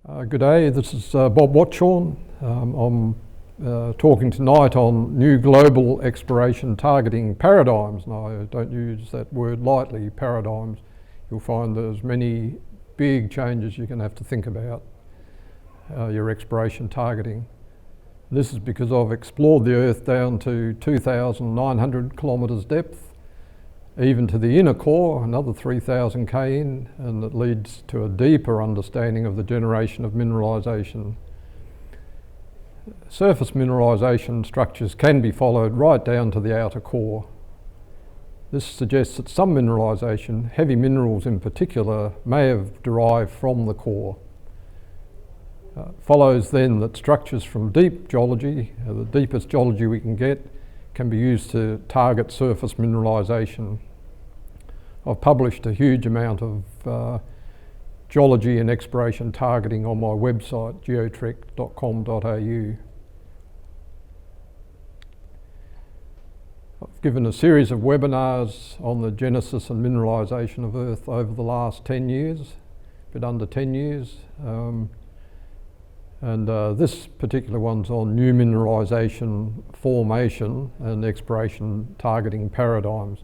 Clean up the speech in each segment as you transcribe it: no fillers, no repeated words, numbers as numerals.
Good day, this is Bob Watchorn. I'm talking tonight on new global exploration targeting paradigms. And I don't use that word lightly, paradigms. You'll find there's many big changes you're going to have to think about your exploration targeting. This is because I've explored the Earth down to 2,900 kilometres depth, even to the inner core, another 3,000 k in, and it leads to a deeper understanding of the generation of mineralisation. Surface mineralisation structures can be followed right down to the outer core. This suggests that some mineralisation, heavy minerals in particular, may have derived from the core. Follows then that structures from deep geology, the deepest geology we can get, can be used to target surface mineralisation. I've published a huge amount of geology and exploration targeting on my website, geotrek.com.au. I've given a series of webinars on the genesis and mineralisation of Earth over the last 10 years, a bit under 10 years. This particular one's on new mineralisation formation and exploration targeting paradigms.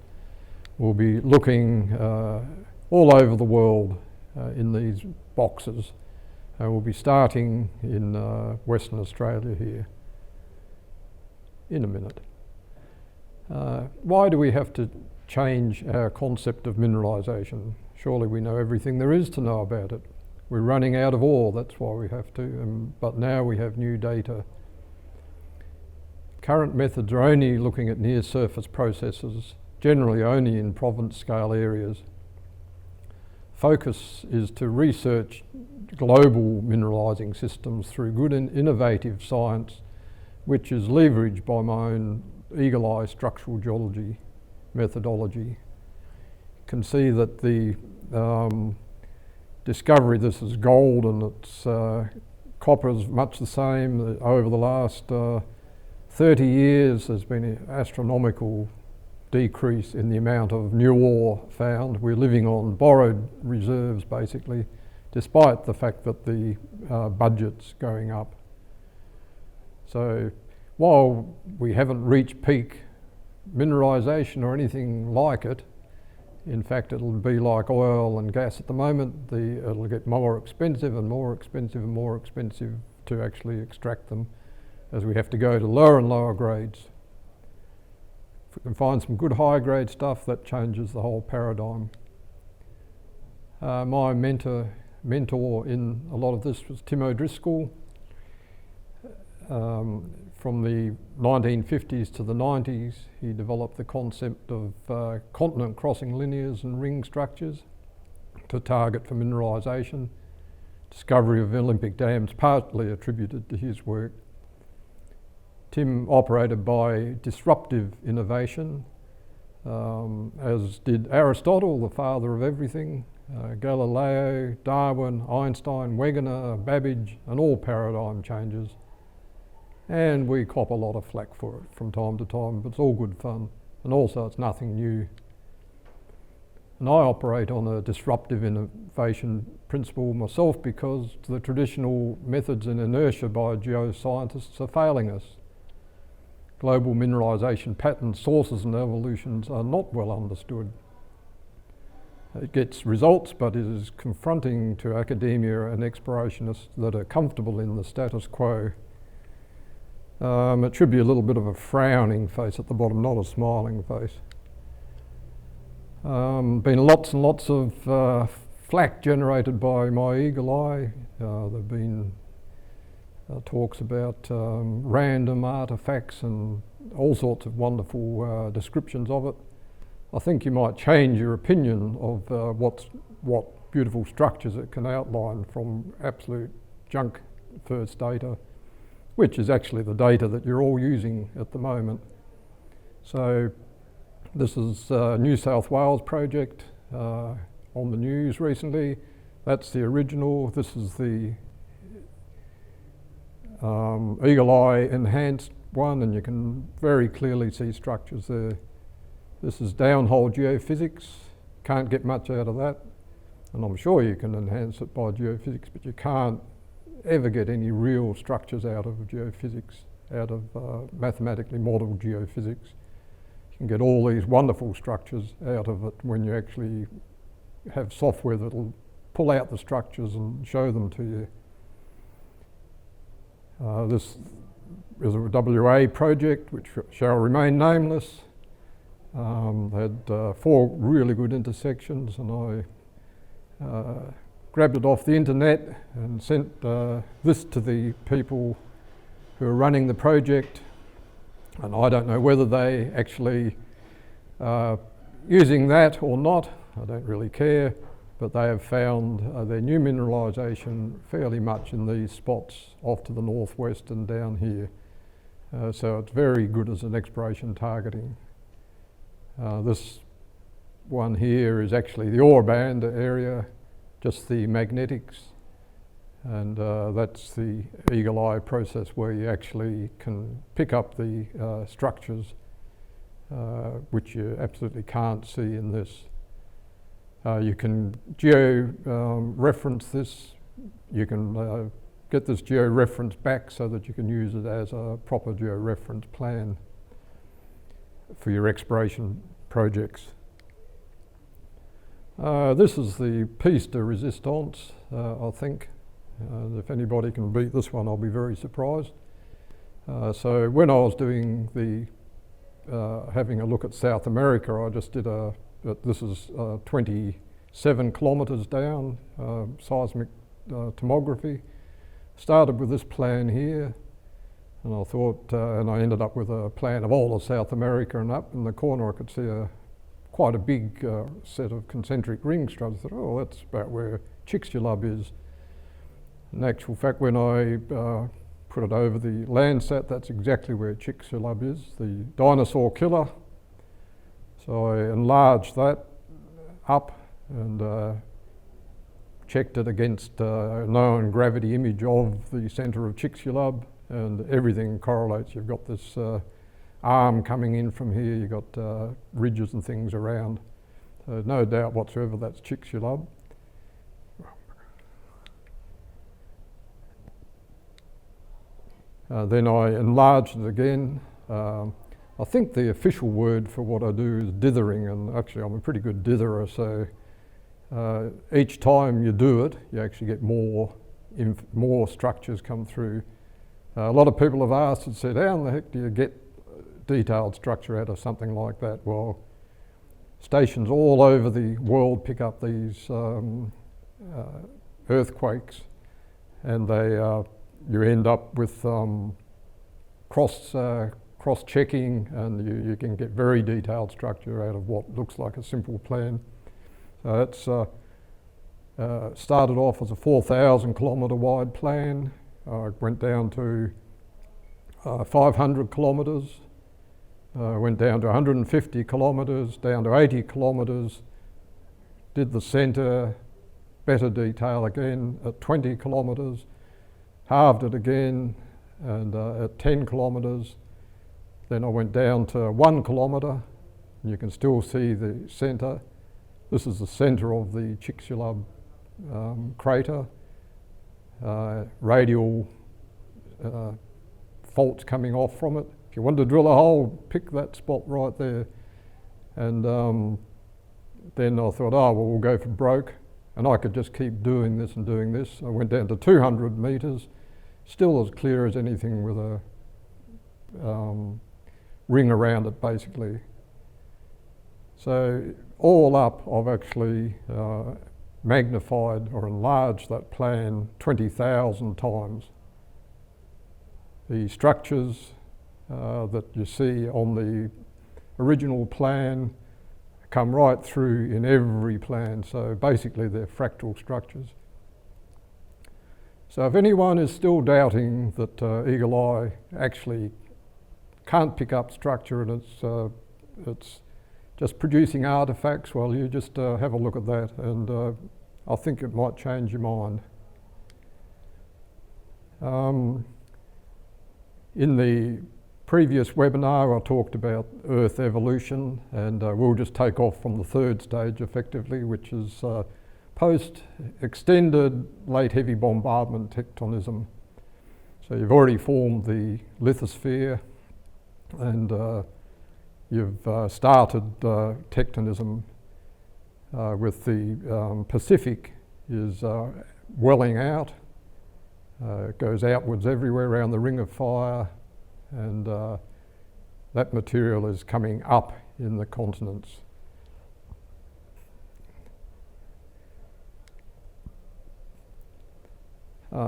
We'll be looking all over the world in these boxes. We'll be starting in Western Australia here in a minute. Why do we have to change our concept of mineralisation? Surely we know everything there is to know about it. We're running out of ore, that's why we have to, but now we have new data. Current methods are only looking at near surface processes, generally only in province scale areas. Focus is to research global mineralising systems through good and innovative science, which is leveraged by my own EagleEye structural geology methodology. You can see that the discovery, this is gold and it's copper is much the same. Over the last 30 years there's been an astronomical decrease in the amount of new ore found. We're living on borrowed reserves basically, despite the fact that the budget's going up. So while we haven't reached peak mineralisation or anything like it, in fact it'll be like oil and gas at the moment, it'll get more expensive and more expensive and more expensive to actually extract them, as we have to go to lower and lower grades. If we can find some good high grade stuff, that changes the whole paradigm. My mentor in a lot of this was Tim O'Driscoll. From the 1950s to the 90s, he developed the concept of continent crossing linears and ring structures to target for mineralisation. Discovery of Olympic dams partly attributed to his work. Tim operated by disruptive innovation, as did Aristotle, the father of everything, Galileo, Darwin, Einstein, Wegener, Babbage, and all paradigm changes. And we cop a lot of flack for it from time to time, but it's all good fun. And also it's nothing new. And I operate on a disruptive innovation principle myself because the traditional methods and inertia by geoscientists are failing us. Global mineralisation patterns, sources and evolutions are not well understood. It gets results, but it is confronting to academia and explorationists that are comfortable in the status quo. It should be a little bit of a frowning face at the bottom, not a smiling face. Been lots and lots of flack generated by my EagleEye. There've been talks about random artefacts and all sorts of wonderful descriptions of it. I think you might change your opinion of what beautiful structures it can outline from absolute junk first data, which is actually the data that you're all using at the moment. So this is a New South Wales project on the news recently. That's the original. This is the EagleEye enhanced one, and you can very clearly see structures there. This is downhole geophysics. Can't get much out of that. And I'm sure you can enhance it by geophysics, but you can't ever get any real structures out of geophysics, out of mathematically modelled geophysics. You can get all these wonderful structures out of it when you actually have software that'll pull out the structures and show them to you. This is a WA project which shall remain nameless. They had 4 really good intersections, and I grabbed it off the internet and sent this to the people who are running the project, and I don't know whether they actually using that or not. I don't really care, but they have found their new mineralisation fairly much in these spots off to the northwest and down here. So it's very good as an exploration targeting. This one here is actually the ore band area, just the magnetics, and that's the EagleEye process where you actually can pick up the structures which you absolutely can't see in this. You can geo-reference this. You can get this geo-reference back so that you can use it as a proper geo-reference plan for your exploration projects. This is the piece de resistance, I think. If anybody can beat this one, I'll be very surprised. So when I was doing the having a look at South America, I just did this is 27 kilometres down, seismic tomography. Started with this plan here, and I thought, and I ended up with a plan of all of South America, and up in the corner I could see quite a big set of concentric ring structures. I thought, oh, that's about where Chicxulub is. In actual fact, when I put it over the Landsat, that's exactly where Chicxulub is, the dinosaur killer. So I enlarged that up and checked it against a known gravity image of the centre of Chicxulub, and everything correlates. You've got this arm coming in from here, you've got ridges and things around. So no doubt whatsoever that's Chicxulub. Then I enlarged it again. I think the official word for what I do is dithering, and actually I'm a pretty good ditherer, so each time you do it, you actually get more structures come through. A lot of people have asked and said, how in the heck do you get detailed structure out of something like that? Well, stations all over the world pick up these earthquakes, and you end up with cross-checking, and you can get very detailed structure out of what looks like a simple plan. So it's started off as a 4,000 kilometre wide plan. Went down to 500 kilometres, went down to 150 kilometres, down to 80 kilometres, did the centre, better detail again at 20 kilometres, halved it again, and at 10 kilometres. Then I went down to 1 kilometre, and you can still see the centre. This is the centre of the Chicxulub crater. Radial faults coming off from it. If you want to drill a hole, pick that spot right there. And then I thought, oh, well, we'll go for broke. And I could just keep doing this and doing this. I went down to 200 metres, still as clear as anything with a ring around it, basically. So all up, I've actually magnified or enlarged that plan 20,000 times. The structures that you see on the original plan come right through in every plan, so basically they're fractal structures. So if anyone is still doubting that EagleEye actually can't pick up structure and it's just producing artefacts, well, you just have a look at that, and I think it might change your mind. In the previous webinar, I talked about Earth evolution, and we'll just take off from the third stage effectively, which is post-extended late heavy bombardment tectonism. So you've already formed the lithosphere, and you've started tectonism with the Pacific is welling out. It goes outwards everywhere around the Ring of Fire, and that material is coming up in the continents.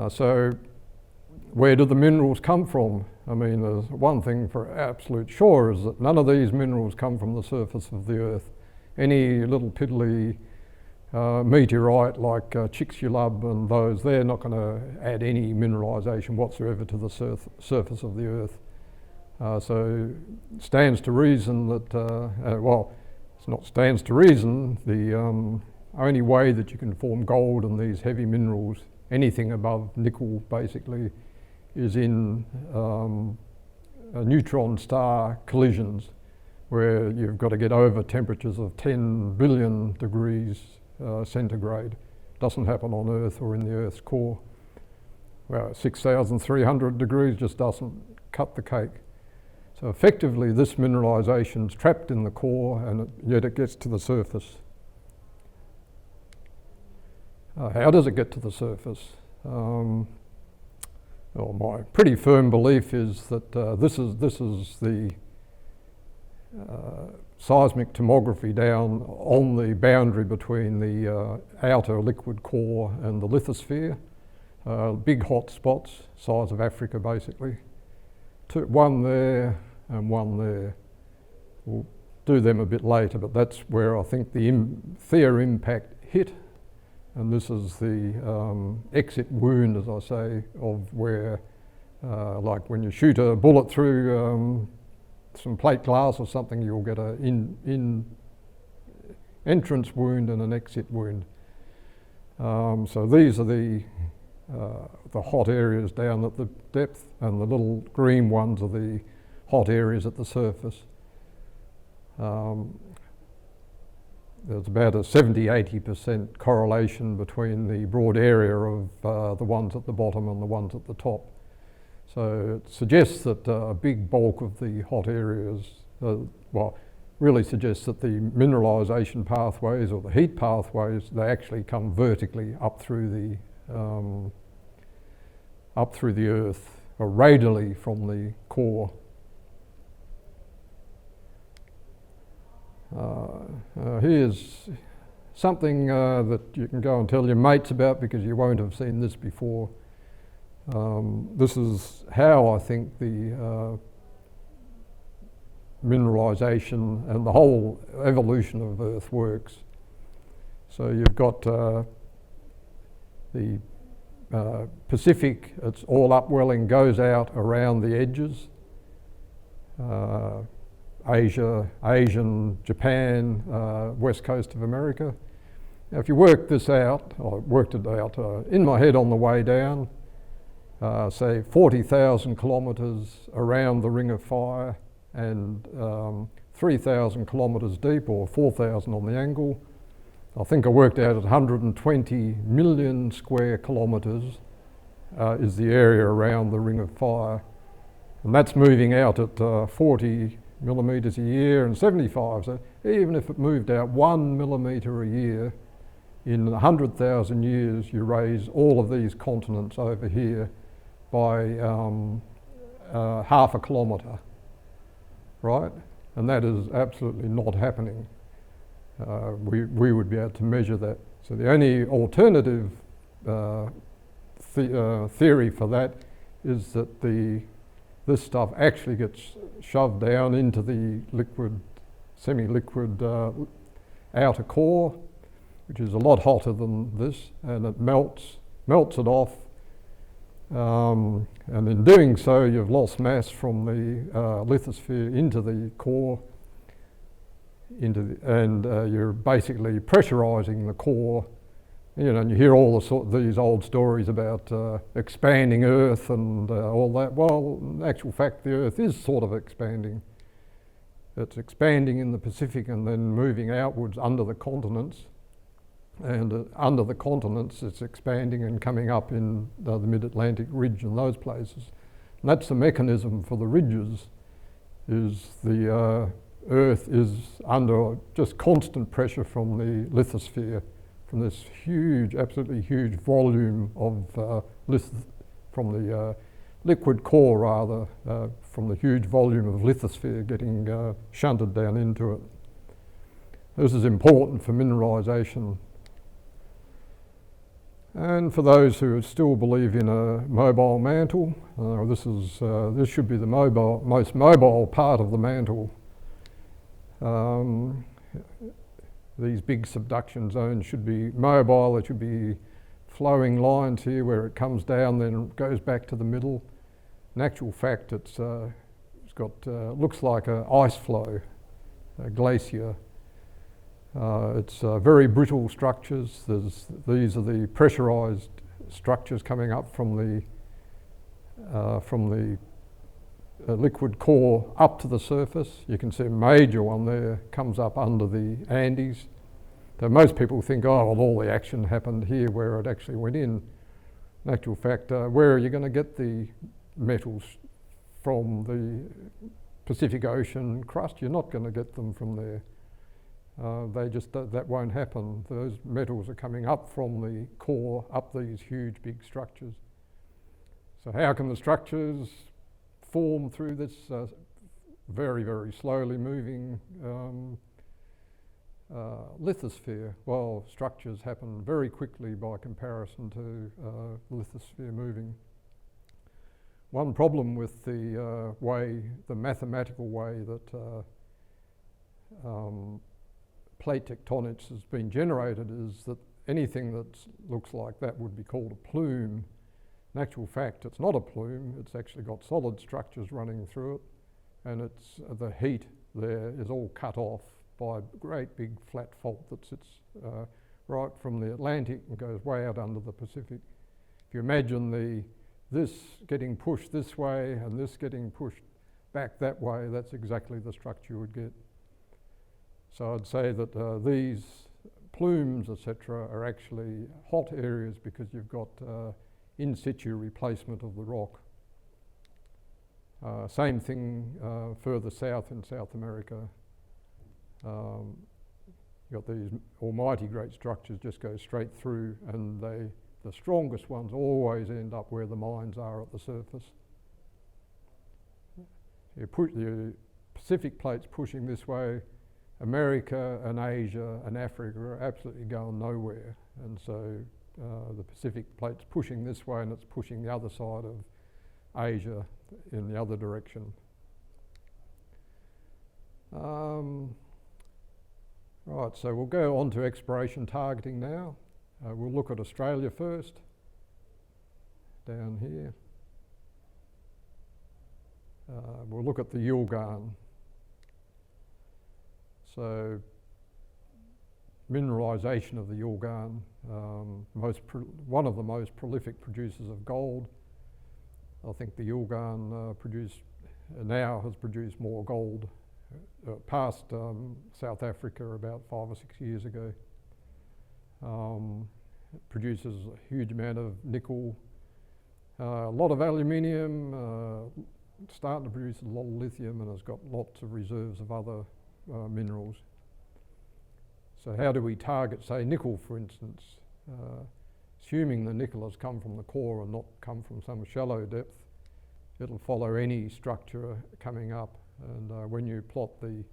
So where do the minerals come from? I mean, there's one thing for absolute sure is that none of these minerals come from the surface of the Earth. Any little piddly meteorite like Chicxulub and those, they're not going to add any mineralisation whatsoever to the surface of the Earth. So it stands to reason that, well, it's not stands to reason, the only way that you can form gold and these heavy minerals, anything above nickel basically, is in neutron star collisions, where you've got to get over temperatures of 10 billion degrees centigrade. Doesn't happen on Earth or in the Earth's core. Well, 6,300 degrees just doesn't cut the cake. So effectively this mineralisation's trapped in the core, and yet it gets to the surface. How does it get to the surface? Well, my pretty firm belief is that this is the seismic tomography down on the boundary between the outer liquid core and the lithosphere. Big hot spots, size of Africa basically. One there and one there. We'll do them a bit later, but that's where I think the Theia impact hit. And this is the exit wound, as I say, of where, like when you shoot a bullet through some plate glass or something, you'll get an entrance wound and an exit wound. So these are the hot areas down at the depth, and the little green ones are the hot areas at the surface. There's about a 70–80% correlation between the broad area of the ones at the bottom and the ones at the top. So it suggests that a big bulk of the hot areas, well, really suggests that the mineralisation pathways or the heat pathways, they actually come vertically up through the Earth, or radially from the core. Here's something that you can go and tell your mates about, because you won't have seen this before. This is how I think the mineralisation and the whole evolution of Earth works. So you've got the Pacific, it's all upwelling, goes out around the edges. Asia, Asian, Japan, west coast of America. Now if you work this out, I worked it out in my head on the way down, say 40,000 kilometres around the Ring of Fire, and 3,000 kilometres deep, or 4,000 on the angle. I think I worked out at 120 million square kilometres is the area around the Ring of Fire. And that's moving out at 40 millimetres a year and 75. So even if it moved out 1 millimetre a year, in 100,000 years you raise all of these continents over here by half a kilometre, right? And that is absolutely not happening. We would be able to measure that. So the only alternative theory for that is that this stuff actually gets shoved down into the liquid, semi-liquid outer core, which is a lot hotter than this, and it melts it off. And in doing so, you've lost mass from the lithosphere into the core, and you're basically pressurising the core. You know, and you hear all these old stories about expanding Earth and all that. Well, in actual fact, the Earth is sort of expanding. It's expanding in the Pacific and then moving outwards under the continents. And under the continents it's expanding and coming up in the mid-Atlantic ridge and those places. And that's the mechanism for the ridges, is the Earth is under just constant pressure from the lithosphere, from this huge, absolutely huge volume of from the liquid core rather, from the huge volume of lithosphere getting shunted down into it. This is important for mineralisation. And for those who still believe in a mobile mantle, this should be the most mobile part of the mantle. These big subduction zones should be mobile. It should be flowing lines here where it comes down, then goes back to the middle. In actual fact, it's got looks like an ice flow, a glacier. It's very brittle structures. These are the pressurised structures coming up from the liquid core up to the surface. You can see a major one there comes up under the Andes. So most people think, oh, well, all the action happened here where it actually went in. In actual fact, where are you going to get the metals from the Pacific Ocean crust? You're not going to get them from there. That won't happen. Those metals are coming up from the core, up these huge big structures. So how can the structures form through this very, very slowly moving lithosphere? Well, structures happen very quickly by comparison to lithosphere moving. One problem with the mathematical way that plate tectonics has been generated is that anything that looks like that would be called a plume. In actual fact, it's not a plume. It's actually got solid structures running through it, and it's the heat there is all cut off by a great big flat fault that sits right from the Atlantic and goes way out under the Pacific. If you imagine this getting pushed this way and this getting pushed back that way, that's exactly the structure you would get. So I'd say that these plumes, etc., are actually hot areas because you've got in situ replacement of the rock. Same thing further south in South America. You've got these almighty great structures just go straight through, and the strongest ones always end up where the mines are at the surface. You put the Pacific plates pushing this way, America and Asia and Africa are absolutely going nowhere, and so the Pacific plate's pushing this way and it's pushing the other side of Asia in the other direction. Right, so we'll go on to exploration targeting now. We'll look at Australia first, down here. We'll look at the Yilgarn. So, mineralisation of the Yilgarn, one of the most prolific producers of gold. I think the Yilgarn now has produced more gold past South Africa about 5 or 6 years ago. It produces a huge amount of nickel, a lot of aluminium, starting to produce a lot of lithium, and has got lots of reserves of other minerals. So how do we target, say, nickel, for instance? Assuming the nickel has come from the core and not come from some shallow depth, it'll follow any structure coming up. And when you plot the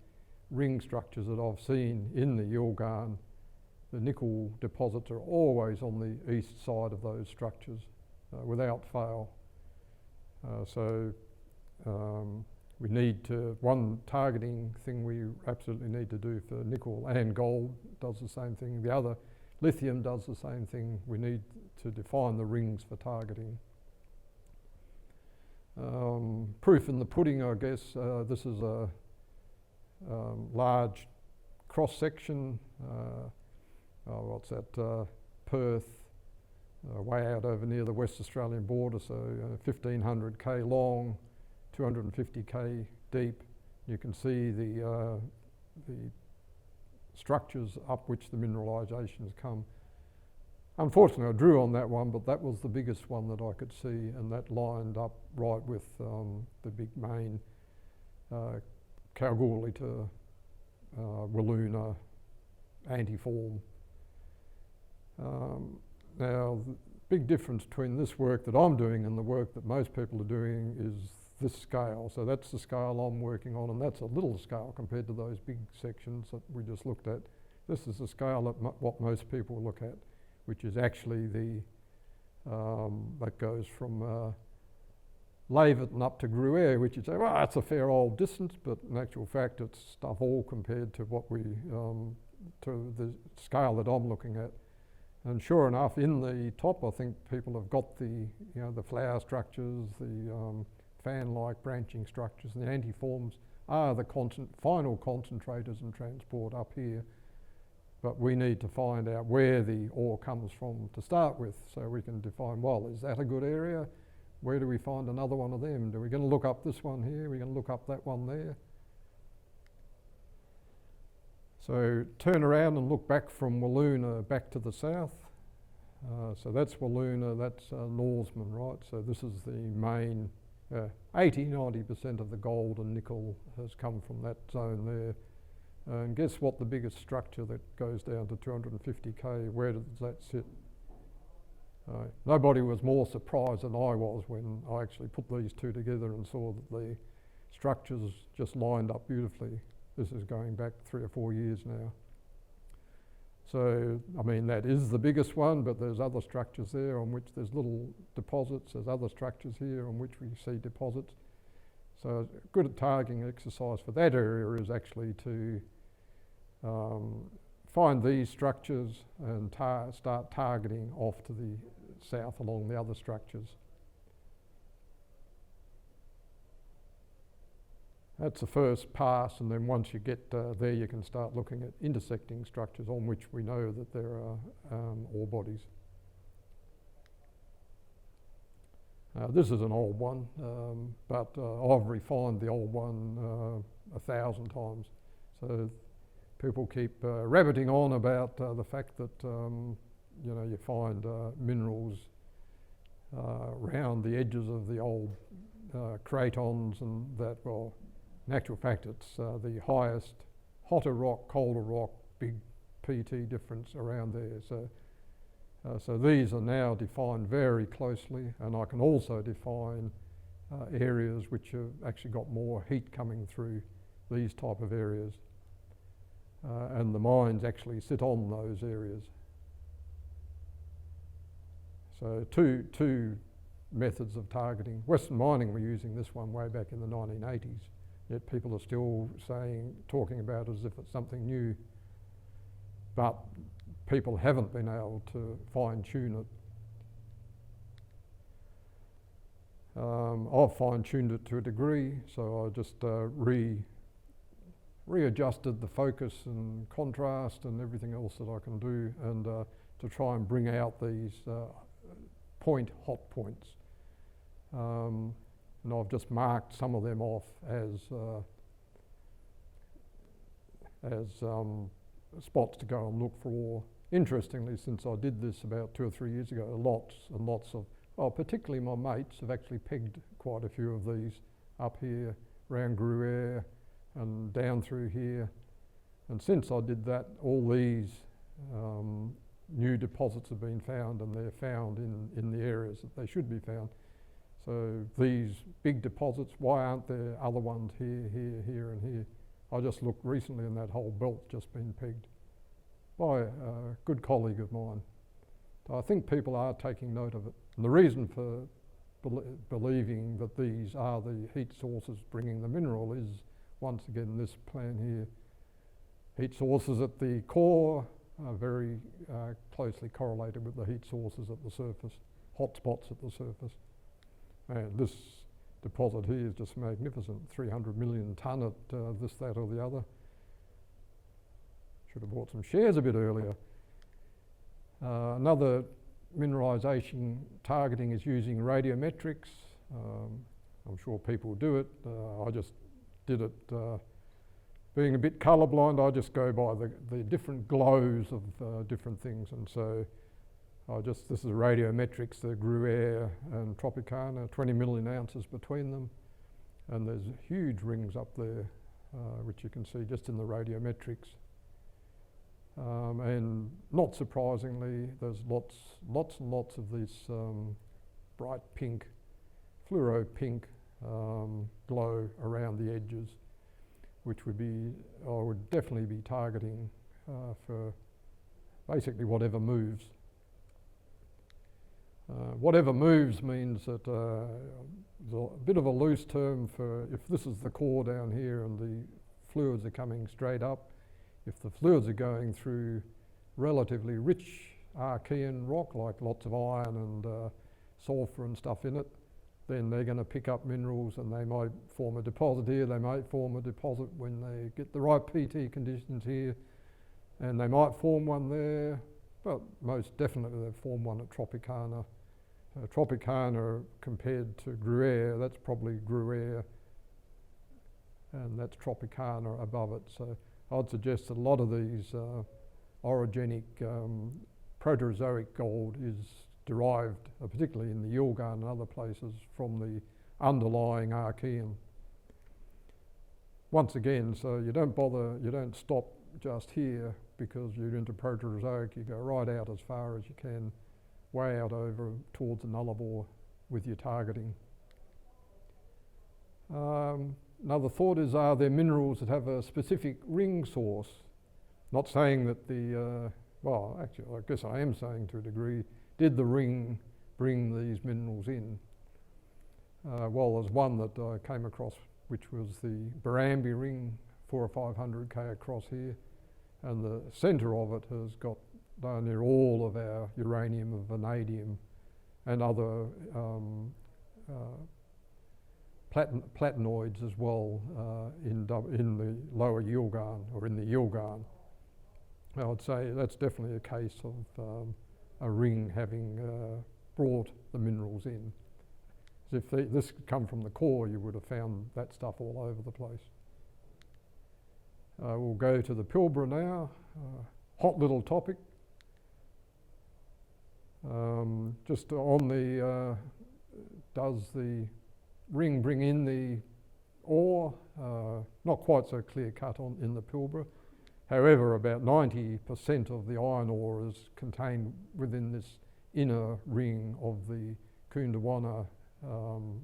ring structures that I've seen in the Yilgarn, the nickel deposits are always on the east side of those structures without fail. We need to, one targeting thing we absolutely need to do for nickel and gold does the same thing. The other, lithium, does the same thing. We need to define the rings for targeting. Proof in the pudding, I guess. This is a large cross-section. What's that? Perth, way out over near the West Australian border, so 1,500 k long, 250 k deep. You can see the structures up which the mineralisations come. Unfortunately, I drew on that one, but that was the biggest one that I could see, and that lined up right with the big main Kalgoorlie to Wiluna antiform. Now, the big difference between this work that I'm doing and the work that most people are doing is this scale. So that's the scale I'm working on, and that's a little scale compared to those big sections that we just looked at. This is the scale that what most people look at, which is actually the, that goes from Laverton up to Gruyere, which you say, well, that's a fair old distance, but in actual fact, it's stuff all compared to what we, to the scale that I'm looking at. And sure enough, in the top, I think people have got the, the flower structures, the fan-like branching structures, and the antiforms are the final concentrators and transport up here. But we need to find out where the ore comes from to start with, so we can define, well, is that a good area? Where do we find another one of them? Are we going to look up this one here? Are we going to look up that one there? So turn around and look back from Wiluna back to the south. So that's Wiluna, that's Norseman, right? So this is the main, 80–90% of the gold and nickel has come from that zone there. And guess what the biggest structure that goes down to 250k, where does that sit? Nobody was more surprised than I was when I actually put these two together and saw that the structures just lined up beautifully. This is going back 3 or 4 years now. So, I mean, that is the biggest one, but there's other structures there on which there's little deposits. There's other structures here on which we see deposits. So a good targeting exercise for that area is actually to find these structures and start targeting off to the south along the other structures. That's the first pass, and then once you get there, you can start looking at intersecting structures on which we know that there are ore bodies. This is an old one, but I've refined the old one 1,000 times. So people keep rabbiting on about the fact that you find minerals around the edges of the old cratons, and that, well, in actual fact, it's the highest, hotter rock, colder rock, big PT difference around there. So these are now defined very closely, and I can also define areas which have actually got more heat coming through these type of areas. And the mines actually sit on those areas. So two methods of targeting. Western Mining were using this one way back in the 1980s, yet people are still talking about it as if it's something new. But people haven't been able to fine-tune it. I've fine-tuned it to a degree, so I just readjusted the focus and contrast and everything else that I can do, and to try and bring out these hot points. And I've just marked some of them off as spots to go and look for ore. Interestingly, since I did this about 2 or 3 years ago, lots and lots of, particularly my mates have actually pegged quite a few of these up here around Gruyere and down through here. And since I did that, all these new deposits have been found, and they're found in the areas that they should be found. So these big deposits, why aren't there other ones here, here, here and here? I just looked recently and that whole belt's just been pegged by a good colleague of mine. So I think people are taking note of it. And the reason for believing that these are the heat sources bringing the mineral is, once again, this plan here. Heat sources at the core are very closely correlated with the heat sources at the surface, hot spots at the surface. And this deposit here is just magnificent, 300 million tonne at this, that or the other. Should have bought some shares a bit earlier. Another mineralisation targeting is using radiometrics. I'm sure people do it. I just did it being a bit colourblind, I just go by the different glows of different things, and so this is radiometrics, the Gruyere and Tropicana, 20 million ounces between them, and there's huge rings up there, which you can see just in the radiometrics. And not surprisingly, there's lots and lots of this bright pink, fluoro pink glow around the edges, which would be, I would definitely be targeting for basically whatever moves. Whatever moves means that there's a bit of a loose term for if this is the core down here and the fluids are coming straight up. If the fluids are going through relatively rich Archean rock, like lots of iron and sulphur and stuff in it, then they're going to pick up minerals and they might form a deposit here, they might form a deposit when they get the right PT conditions here, and they might form one there, but most definitely they form one at Tropicana. Tropicana compared to Gruyere, that's probably Gruyere, and that's Tropicana above it. So I'd suggest that a lot of these orogenic Proterozoic gold is derived, particularly in the Yilgarn and other places, from the underlying Archean. Once again, so you don't stop just here because you're into Proterozoic, you go right out as far as you can, way out over towards the Nullarbor with your targeting. Another thought is, are there minerals that have a specific ring source? Not saying that well, actually, I guess I am saying to a degree, did the ring bring these minerals in? Well, there's one that I came across, which was the Barrambie ring, 400 or 500 K across here, and the centre of it has got down near all of our uranium and vanadium and other platinoids as well in the lower Yilgarn, or in the Yilgarn. I would say that's definitely a case of a ring having brought the minerals in. As if this had come from the core, you would have found that stuff all over the place. We'll go to the Pilbara now. Hot little topic. Just on the, does the ring bring in the ore? Not quite so clear cut in the Pilbara. However, about 90% of the iron ore is contained within this inner ring of the Coondawana,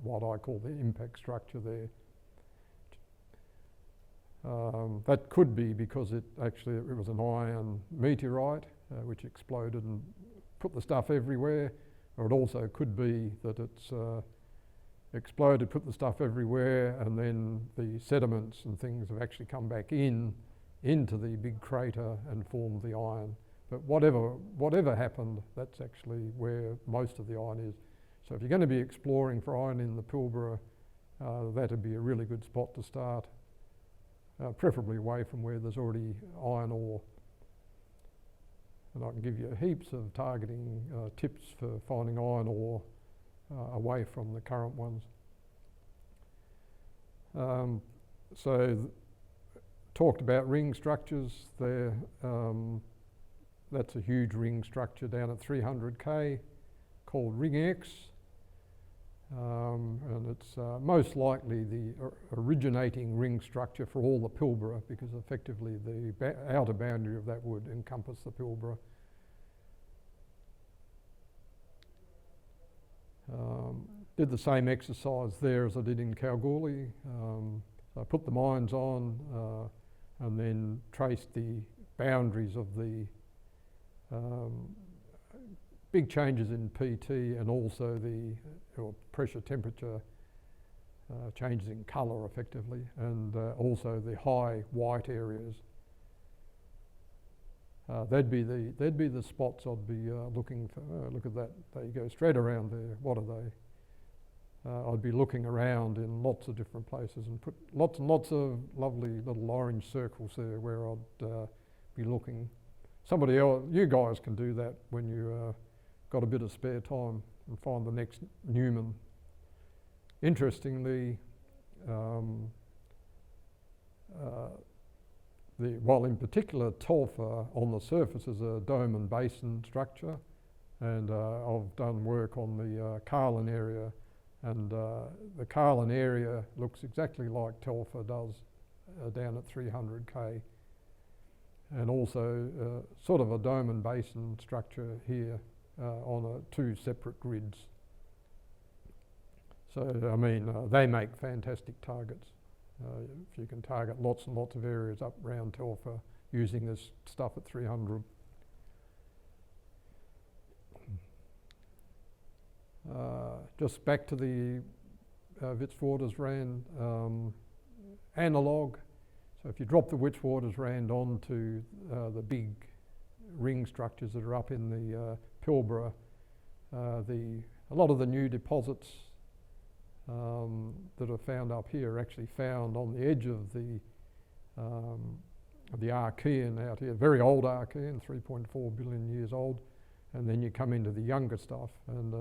what I call the impact structure there. That could be because it was an iron meteorite which exploded and put the stuff everywhere, or it also could be that it's exploded, put the stuff everywhere, and then the sediments and things have actually come back into the big crater and formed the iron. But whatever happened, that's actually where most of the iron is. So if you're going to be exploring for iron in the Pilbara, that'd be a really good spot to start, preferably away from where there's already iron ore. And I can give you heaps of targeting tips for finding iron ore away from the current ones. Talked about ring structures there. That's a huge ring structure down at 300 K called Ring X. And it's most likely the originating ring structure for all the Pilbara, because effectively the outer boundary of that would encompass the Pilbara. Did the same exercise there as I did in Kalgoorlie. So I put the mines on and then traced the boundaries of the big changes in PT and also the pressure temperature changes in colour effectively, and also the high white areas. They'd be the spots I'd be looking for. Look at that, they go straight around there. What are they? I'd be looking around in lots of different places and put lots and lots of lovely little orange circles there where I'd be looking. Somebody else, you guys can do that when you got a bit of spare time and find the next Newman. Interestingly, well, in particular, Telfer on the surface is a dome and basin structure, and I've done work on the Carlin area, and the Carlin area looks exactly like Telfer does down at 300k, and also sort of a dome and basin structure here on two separate grids. So, I mean, they make fantastic targets. If you can target lots and lots of areas up around Telfer using this stuff at 300. Just back to the Witwatersrand analogue. So if you drop the Witwatersrand onto the big ring structures that are up in the Pilbara, a lot of the new deposits that are found up here are actually found on the edge of the Archean out here, very old Archean, 3.4 billion years old, and then you come into the younger stuff, and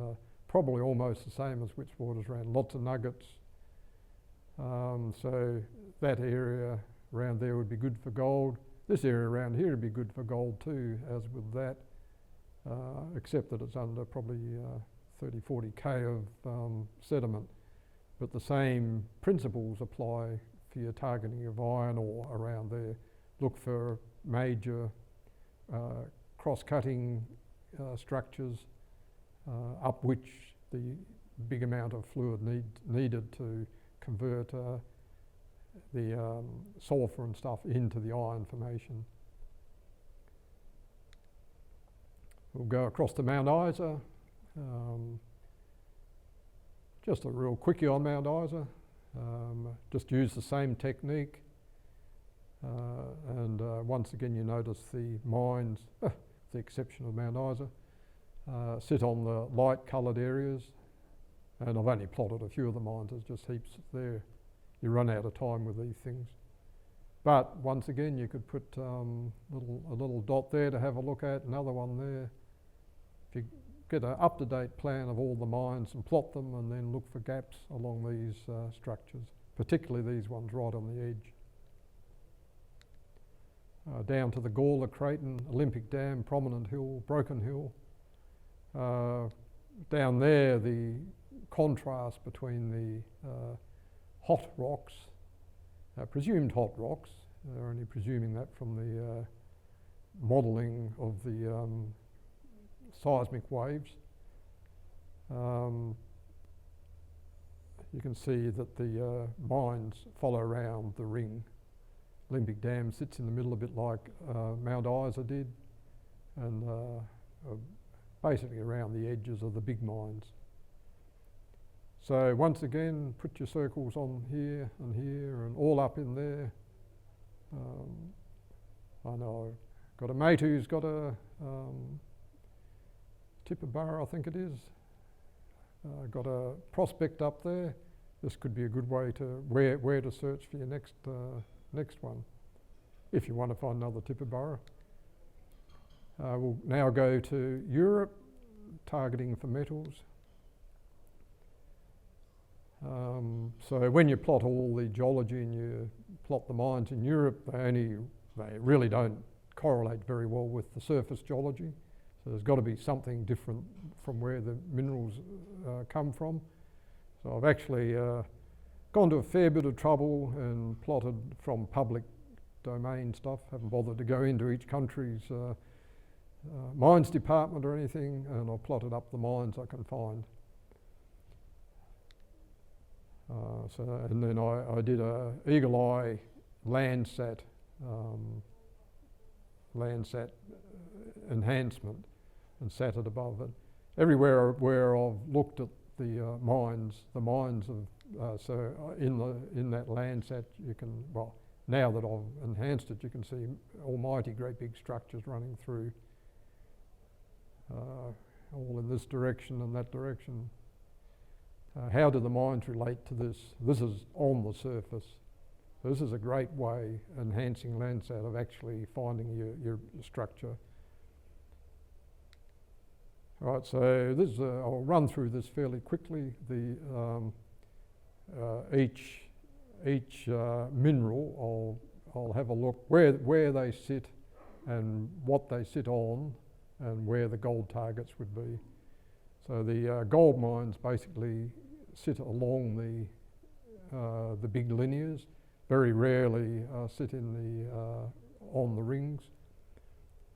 probably almost the same as Witwatersrand, lots of nuggets. So that area around there would be good for gold. This area around here would be good for gold too, as with that, except that it's under probably 30, 40k of sediment. But the same principles apply for your targeting of iron ore around there. Look for major cross-cutting structures up which the big amount of fluid needed to convert the sulphur and stuff into the iron formation. We'll go across to Mount Isa. Just a real quickie on Mount Isa. Just use the same technique. And once again you notice the mines, with the exception of Mount Isa, sit on the light coloured areas. And I've only plotted a few of the mines, there's just heaps there. You run out of time with these things. But once again you could put a little dot there to have a look at, another one there. If you get an up-to-date plan of all the mines and plot them, and then look for gaps along these structures, particularly these ones right on the edge. Down to the Gawler Creighton, Olympic Dam, Prominent Hill, Broken Hill. Down there, the contrast between the hot rocks, presumed hot rocks, they're only presuming that from the modelling of the seismic waves. You can see that the mines follow around the ring. Olympic Dam sits in the middle a bit like Mount Isa did, and basically around the edges of the big mines. So once again, put your circles on here and all up in there. I know I've got a mate who's got a Tibooburra, I think it is. Got a prospect up there. This could be a good way to where to search for your next one, if you want to find another Tibooburra. We'll now go to Europe, targeting for metals. So when you plot all the geology and you plot the mines in Europe, they really don't correlate very well with the surface geology. So there's got to be something different from where the minerals come from. So I've actually gone to a fair bit of trouble and plotted from public domain stuff. Haven't bothered to go into each country's mines department or anything, and I've plotted up the mines I can find. And then I did a EagleEye Landsat enhancement and sat it above it. Everywhere where I've looked at the mines of so in that Landsat you can, well, now that I've enhanced it, you can see almighty great big structures running through, all in this direction and that direction. How do the mines relate to this? This is on the surface. So this is a great way, enhancing Landsat, of actually finding your structure. All right, so this I'll run through this fairly quickly. The each mineral I'll have a look where they sit and what they sit on and where the gold targets would be. So the gold mines basically sit along the big linears, very rarely sit on the rings.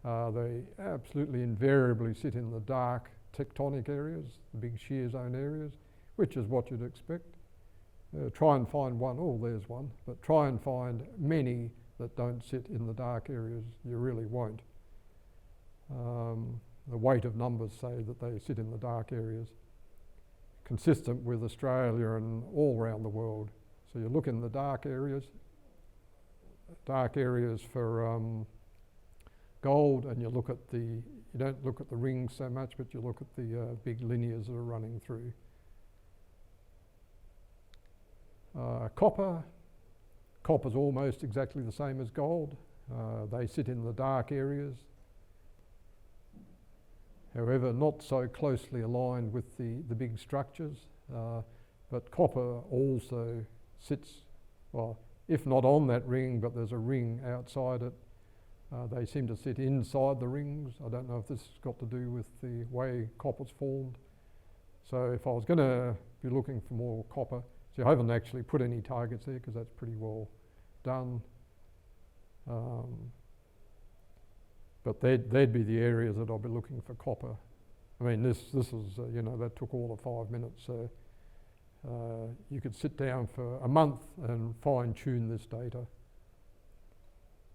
They absolutely invariably sit in the dark tectonic areas, the big shear zone areas, which is what you'd expect. Try and find one, oh there's one, but try and find many that don't sit in the dark areas. You really won't. The weight of numbers say that they sit in the dark areas, consistent with Australia and all around the world. So you look in the dark areas for gold, and you don't look at the rings so much, but you look at the big linears that are running through. Copper's almost exactly the same as gold. They sit in the dark areas. However, not so closely aligned with the big structures, but copper also sits, well, if not on that ring, but there's a ring outside it. They seem to sit inside the rings. I don't know if this has got to do with the way copper's formed. So if I was going to be looking for more copper, so I haven't actually put any targets there because that's pretty well done. But they'd be the areas that I'll be looking for copper. I mean, this is, that took all of 5 minutes. So you could sit down for a month and fine tune this data.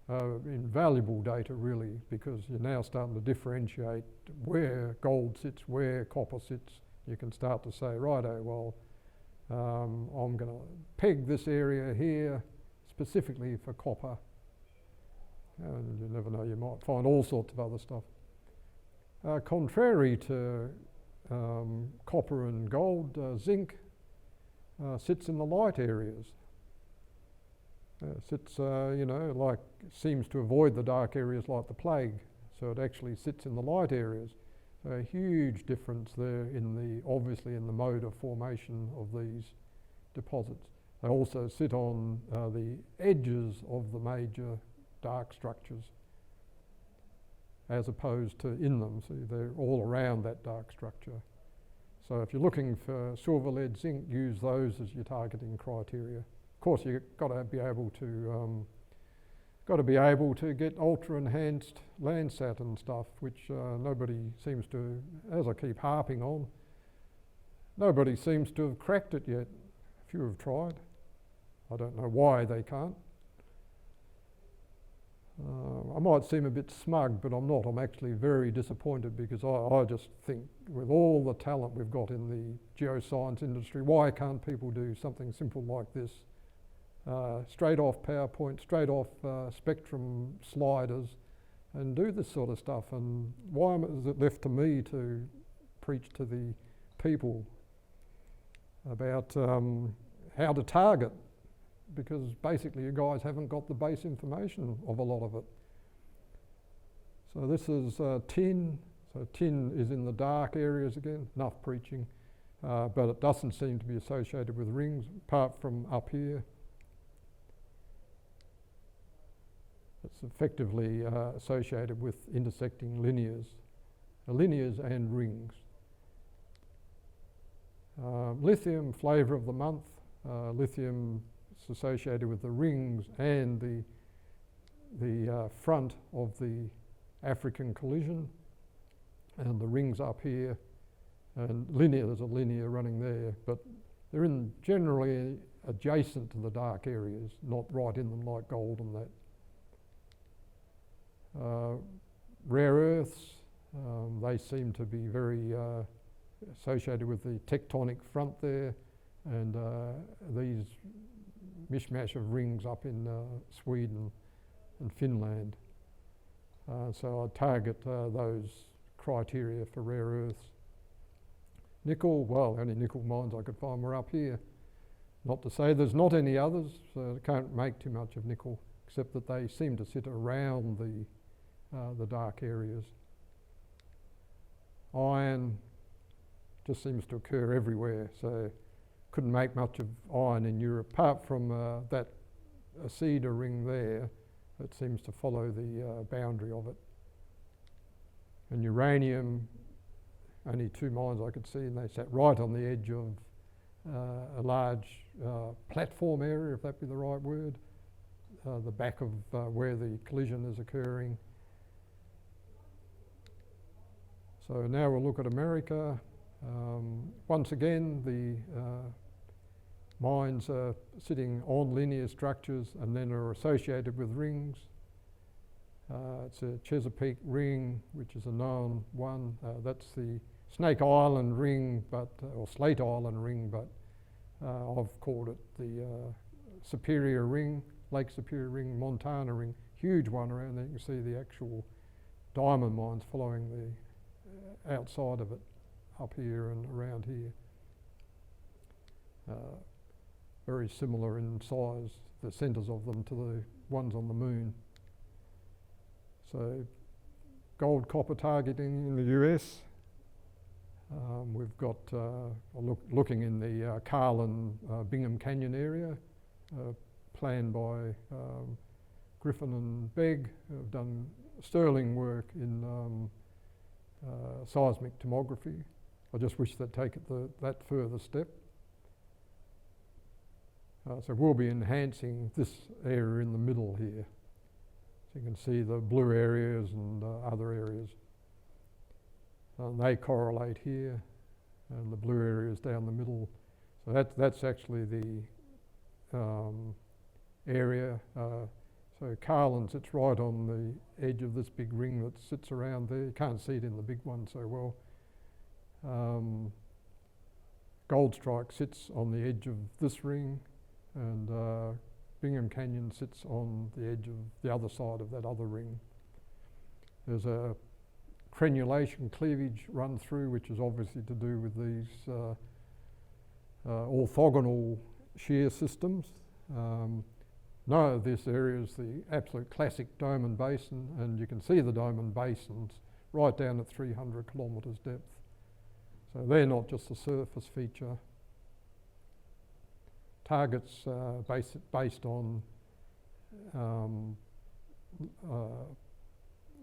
Invaluable data really, because you're now starting to differentiate where gold sits, where copper sits. You can start to say, righto, well, I'm going to peg this area here specifically for copper. And you never know, you might find all sorts of other stuff. Contrary to copper and gold, zinc sits in the light areas. Seems to avoid the dark areas like the plague. So it actually sits in the light areas. So a huge difference there obviously in the mode of formation of these deposits. They also sit on the edges of the major dark structures as opposed to in them. So they're all around that dark structure. So if you're looking for silver, lead, zinc, use those as your targeting criteria. Of course, you've got to be able to get ultra enhanced Landsat and stuff, which nobody seems to, as I keep harping on, nobody seems to have cracked it yet. A few have tried. I don't know why they can't. I might seem a bit smug, but I'm not. I'm actually very disappointed because I just think with all the talent we've got in the geoscience industry, why can't people do something simple like this? Straight off PowerPoint, straight off spectrum sliders, and do this sort of stuff. And why is it left to me to preach to the people about how to target? Because basically you guys haven't got the base information of a lot of it. So this is tin. So tin is in the dark areas again, enough preaching, but it doesn't seem to be associated with rings apart from up here. It's effectively associated with intersecting linears and rings. Lithium, flavour of the month. Lithium is associated with the rings and the front of the African collision, and the rings up here, and there's a linear running there, but they're generally adjacent to the dark areas, not right in them like gold and that. Rare earths, they seem to be very associated with the tectonic front there, and these mishmash of rings up in Sweden and Finland. So I target those criteria for rare earths. Nickel, well, the only nickel mines I could find were up here. Not to say there's not any others, so I can't make too much of nickel, except that they seem to sit around the dark areas. Iron just seems to occur everywhere, so couldn't make much of iron in Europe, apart from that a cedar ring there that seems to follow the boundary of it. And uranium, only 2 mines I could see, and they sat right on the edge of a large platform area, if that be the right word, the back of where the collision is occurring. So now we'll look at America. Once again, the mines are sitting on linear structures and then are associated with rings. It's a Chesapeake ring, which is a known one. That's the Snake Island ring, or Slate Island ring, but I've called it the Superior ring, Lake Superior ring, Montana ring, huge one around there. You can see the actual diamond mines following the outside of it, up here and around here. Very similar in size, the centres of them, to the ones on the moon. So gold copper targeting in the US. We've got, looking in the Carlin Bingham Canyon area, planned by Griffin and Begg, who have done sterling work in seismic tomography. I just wish they'd take it that further step. So we'll be enhancing this area in the middle here. So you can see the blue areas and other areas. And they correlate here, and the blue areas down the middle. So that's actually the area. So Carlin sits right on the edge of this big ring that sits around there. You can't see it in the big one so well. Goldstrike sits on the edge of this ring, and Bingham Canyon sits on the edge of the other side of that other ring. There's a crenulation cleavage run through, which is obviously to do with these orthogonal shear systems. No, this area is the absolute classic Doman Basin, and you can see the Doman Basins right down at 300 kilometres depth. So they're not just a surface feature. Targets based on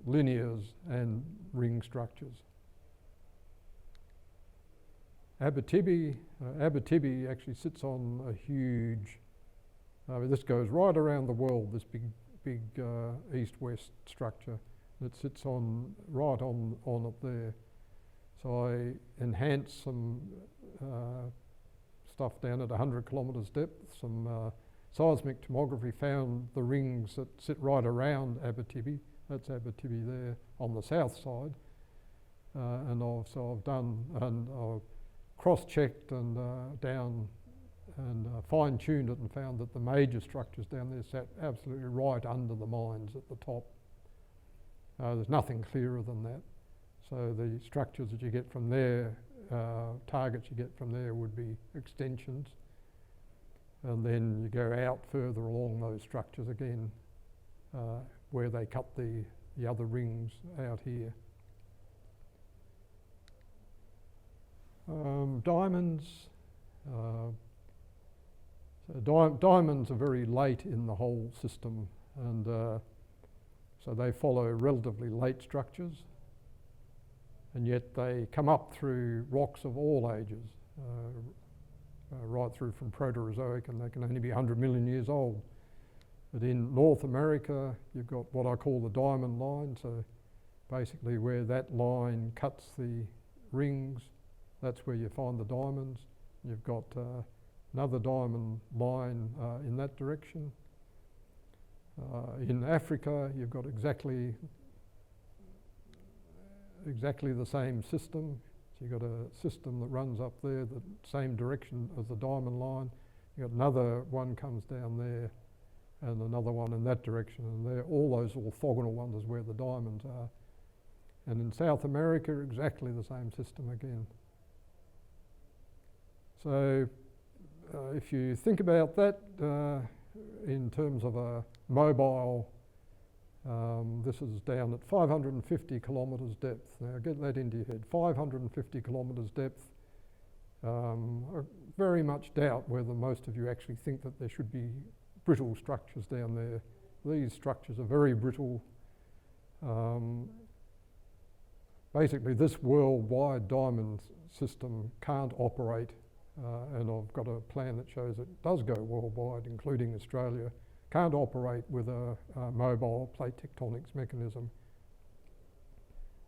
linears and ring structures. Abitibi actually sits on a huge, this goes right around the world, this big east-west structure. It sits right on it there. So I enhanced some stuff down at 100 kilometres depth. Some seismic tomography found the rings that sit right around Abitibi. That's Abitibi there on the south side. I've done, and I've cross-checked and down and fine-tuned it and found that the major structures down there sat absolutely right under the mines at the top. There's nothing clearer than that. So the structures that you get from there, targets you get from there would be extensions. And then you go out further along those structures again, where they cut the other rings out here. Diamonds. Diamonds are very late in the whole system, and so they follow relatively late structures, and yet they come up through rocks of all ages, right through from Proterozoic, and they can only be 100 million years old. But in North America, you've got what I call the diamond line, so basically where that line cuts the rings, that's where you find the diamonds. You've got another diamond line in that direction. In Africa, you've got exactly the same system. So you've got a system that runs up there, the same direction as the diamond line. You've got another one comes down there, and another one in that direction, and all those orthogonal ones is where the diamonds are. And in South America, exactly the same system again. So if you think about that in terms of a mobile, this is down at 550 kilometres depth. Now get that into your head, 550 kilometres depth. I very much doubt whether most of you actually think that there should be brittle structures down there. These structures are very brittle. Basically, this worldwide diamond system can't operate, and I've got a plan that shows it does go worldwide, including Australia, can't operate with a mobile plate tectonics mechanism.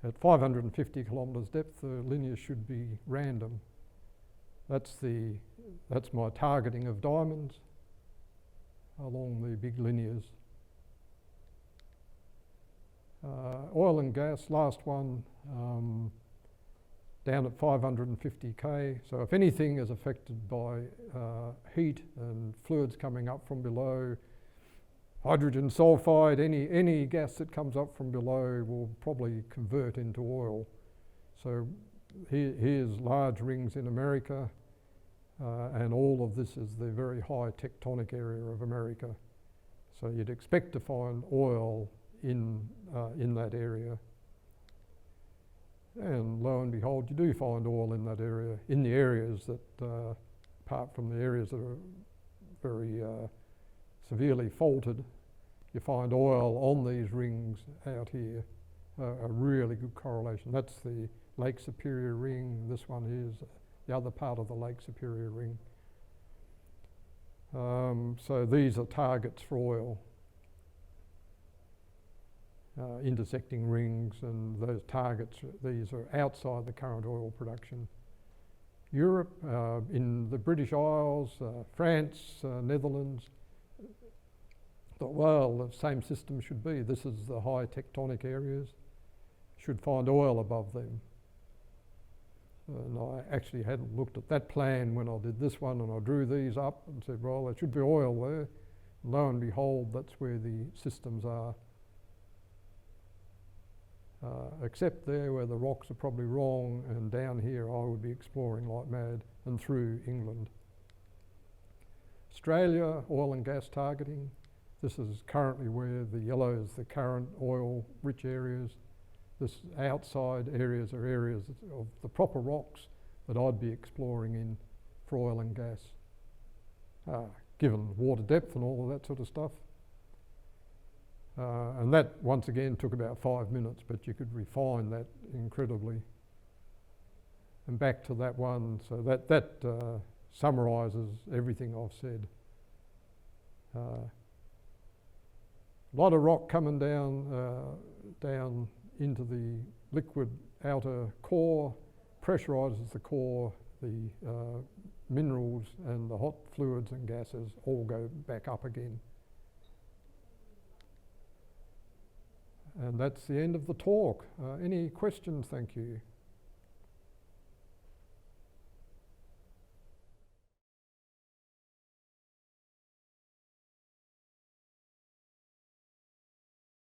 At 550 kilometres depth, the linear should be random. That's my targeting of diamonds along the big linears. Oil and gas, last one, down at 550k. So if anything is affected by heat and fluids coming up from below, hydrogen sulfide, any gas that comes up from below will probably convert into oil. So here's large rings in America, and all of this is the very high tectonic area of America. So you'd expect to find oil in that area. And lo and behold, you do find oil in that area, in the areas that, apart from the areas that are very severely faulted, you find oil on these rings out here, a really good correlation. That's the Lake Superior ring. This one is the other part of the Lake Superior ring. So these are targets for oil. Intersecting rings, and those targets, these are outside the current oil production. Europe, in the British Isles, France, Netherlands, thought, well, the same system should be. This is the high tectonic areas, should find oil above them. And I actually hadn't looked at that plan when I did this one, and I drew these up and said, well, there should be oil there. And lo and behold, that's where the systems are. Except there where the rocks are probably wrong, and down here I would be exploring like mad, and through England. Australia, oil and gas targeting. This is currently where the yellow is the current oil rich areas. This outside areas are areas of the proper rocks that I'd be exploring in for oil and gas, given water depth and all of that sort of stuff. And that, once again, took about 5 minutes, but you could refine that incredibly. And back to that one, so that summarises everything I've said. A lot of rock coming down into the liquid outer core, pressurises the core, the minerals and the hot fluids and gases all go back up again. And that's the end of the talk. Any questions? Thank you.